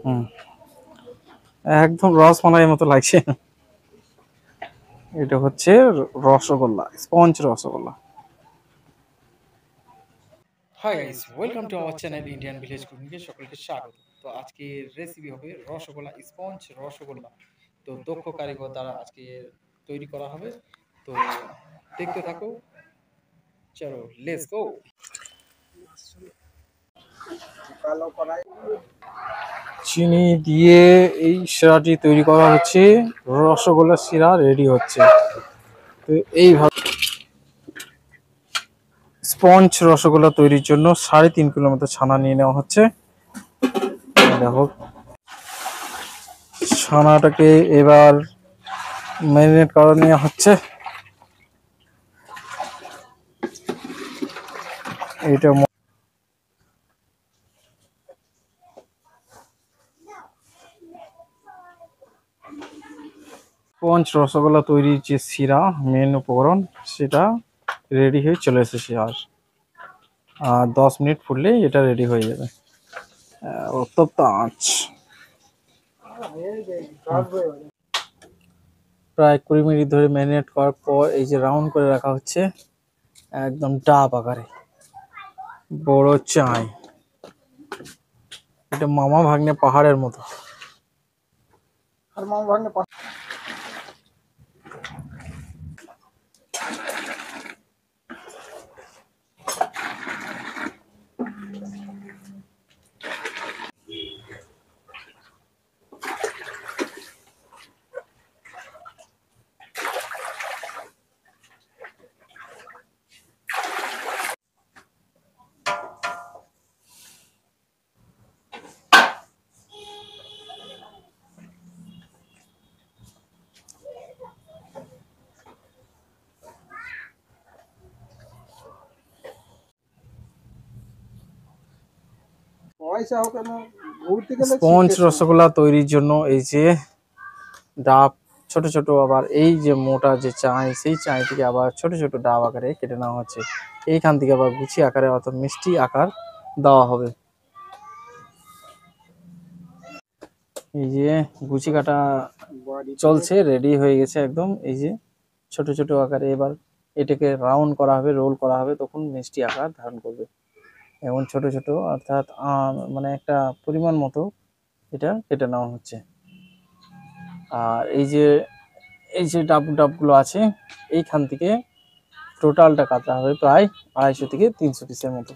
হুম, একদম রসমালাইয়ের মতো লাগছে। এটা হচ্ছে rasgulla, sponge rasgulla. Hi guys, welcome to our channel Indian village কুকিংকে সকলকে স্বাগত। তো আজকের রেসিপি হবে রসগোল্লা, স্পঞ্জ রসগোল্লা। তো দক্ষ কারিগর দ্বারা আজকে তৈরি করা হবে। তো দেখতে থাকো, চলো লেটস গো। চিনি দিয়ে এই শিরাটি তৈরি করা হচ্ছে, রসগোল্লার শিরা রেডি হচ্ছে। তো এইভাবে স্পঞ্জ রসগোল্লা তৈরির জন্য 3.5 কিলোর মতো ছানা নিয়ে নেওয়া হচ্ছে। দেখো, ছানাটাকে এবার ম্যারিনেট করা নেওয়া হচ্ছে। এটা স্পঞ্জ রসগোল্লা তৈরির যে শিরা, মেন উপকরণ, সেটা রেডি হয়ে চলে এসেছে। আর 10 মিনিট ফুটলেই এটা রেডি হয়ে যাবে। উত্তপ্ত আঁচ প্রায় 20 মিনিট ধরে ম্যারিনেট করার পর এই যে রাউন্ড করে রাখা হচ্ছে, একদম ডাব আকারে বড় চাই। এটা মামা ভাগ্নে পাহাড়ের মতো। স্পঞ্জ রসগোল্লা তৈরির জন্য এই যে ডাব ছোট ছোট, আবার এই যে মোটা যে চাই, সেই চাই থেকে আবার ছোট ছোট ডাব আকারে কেটে নেওয়া হচ্ছে। এইখান থেকে আবার গুছি আকারে অর্থাৎ মিষ্টি আকার দেওয়া হবে। এই যে গুছি কাটা চলছে, রেডি হয়ে গেছে একদম। এই যে ছোট ছোট আকারে এবার এটাকে রাউন্ড করা হবে, রোল করা হবে, তখন মিষ্টি আকার ধারণ করবে। এখন ছোট ছোট অর্থাৎ মানে একটা পরিমাণ মতো এটা কেটে নেওয়া হচ্ছে। আর এই যে ডাবগুলো আছে, এইখান থেকে টোটালটা কাটা হবে প্রায় 250 থেকে 300 পিসের মতো।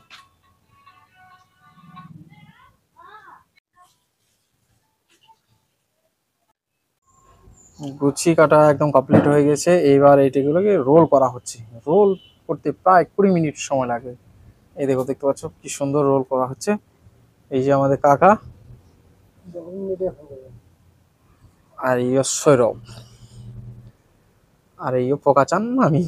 গুছি কাটা একদম কমপ্লিট হয়ে গেছে। এইবার এইটাগুলোকে রোল করা হচ্ছে। রোল করতে প্রায় 20 মিনিট সময় লাগবে। এই দেখো, দেখতে পাচ্ছ কি সুন্দর রোল করা হচ্ছে। এই যে আমাদের কাকা, আর এই সৌরভ, আর এই পোকাচান আমি।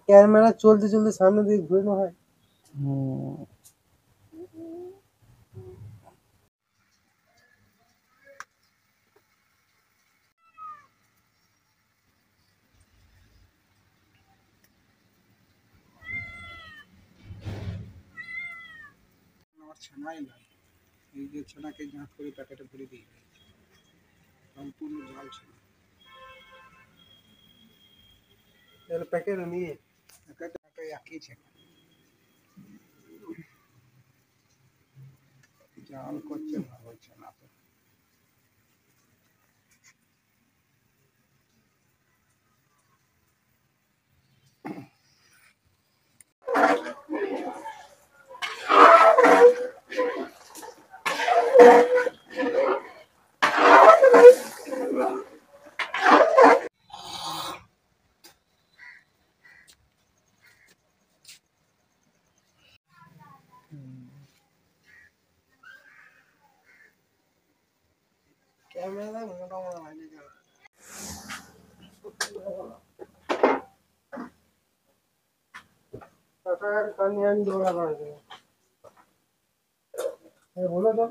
ক্যামেরা চলতে চলতে সামনে দিকে ঘুরানো হয়। আমার ছানাই নয়, এই যে ছানাকে জাঁত করে প্যাকেটে ভরে দিই, সম্পূর্ণ জাল ছানা। তাহলে প্যাকেট নিয়ে প্যাকেট একই ছানা জাল করছে, ভালো ছানা তো। ক্যামেরা মোটা মোটা লাগে গেল। টাকার কানি আমি দৌড়া করে দেবো। বলে দাও।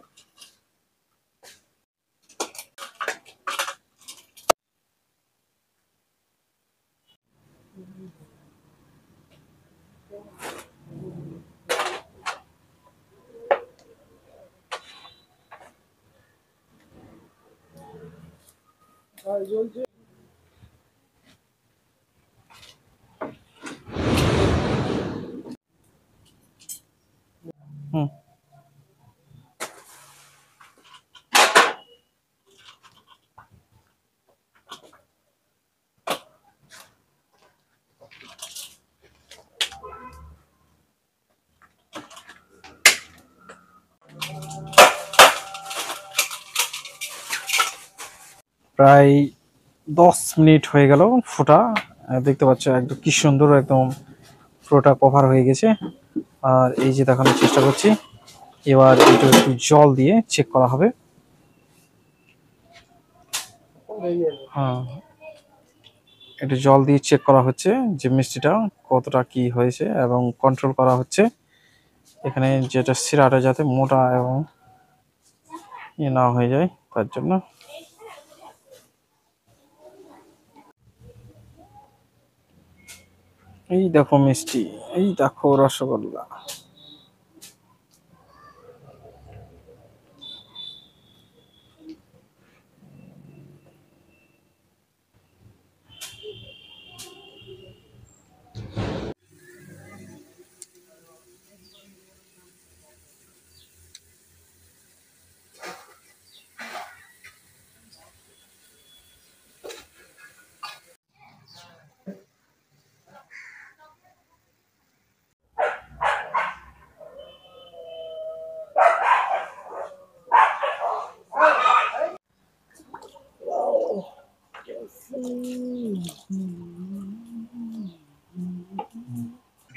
হুম। প্রায় 10 মিনিট হয়ে গেল ফোটা। দেখতে পাচ্ছ একদম কি সুন্দর একদম পুরোটা কভার হয়ে গেছে। আর এই যে দেখানোর চেষ্টা করছি, এবার এটা একটু জল দিয়ে চেক করা হবে। হ্যাঁ, একটু জল দিয়ে চেক করা হচ্ছে যে মিষ্টিটা কতটা কি হয়েছে এবং কন্ট্রোল করা হচ্ছে এখানে যেটা শিরাটা যাতে মোটা এবং না হয়ে যায় তার জন্য। এই দেখো মিষ্টি, এই দেখো রসগোল্লা।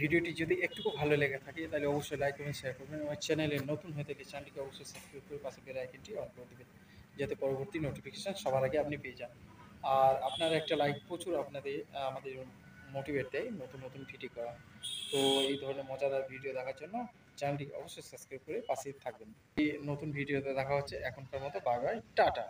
ভিডিওটি যদি একটুকু ভালো লেগে থাকে তাহলে অবশ্যই লাইক কমেন্ট শেয়ার করবেন। আমার চ্যানেলে নতুন হয়ে থাকলে চ্যানেলটিকে অবশ্যই সাবস্ক্রাইব করে পাশে বেল আইকনটি অন করে দেবেন, যাতে পরবর্তী নোটিফিকেশন সবার আগে আপনি পেয়ে যান। আর আপনার একটা লাইক প্রচুর আপনাদের আমাদের মোটিভেট দেয় নতুন নতুন ভিডিও করা। তো এই ধরনের মজাদার ভিডিও দেখার জন্য চ্যানেলটিকে অবশ্যই সাবস্ক্রাইব করে পাশেই থাকবেন। এই নতুন ভিডিওতে দেখা হচ্ছে, এখনকার মতো বাই বাই, টাটা।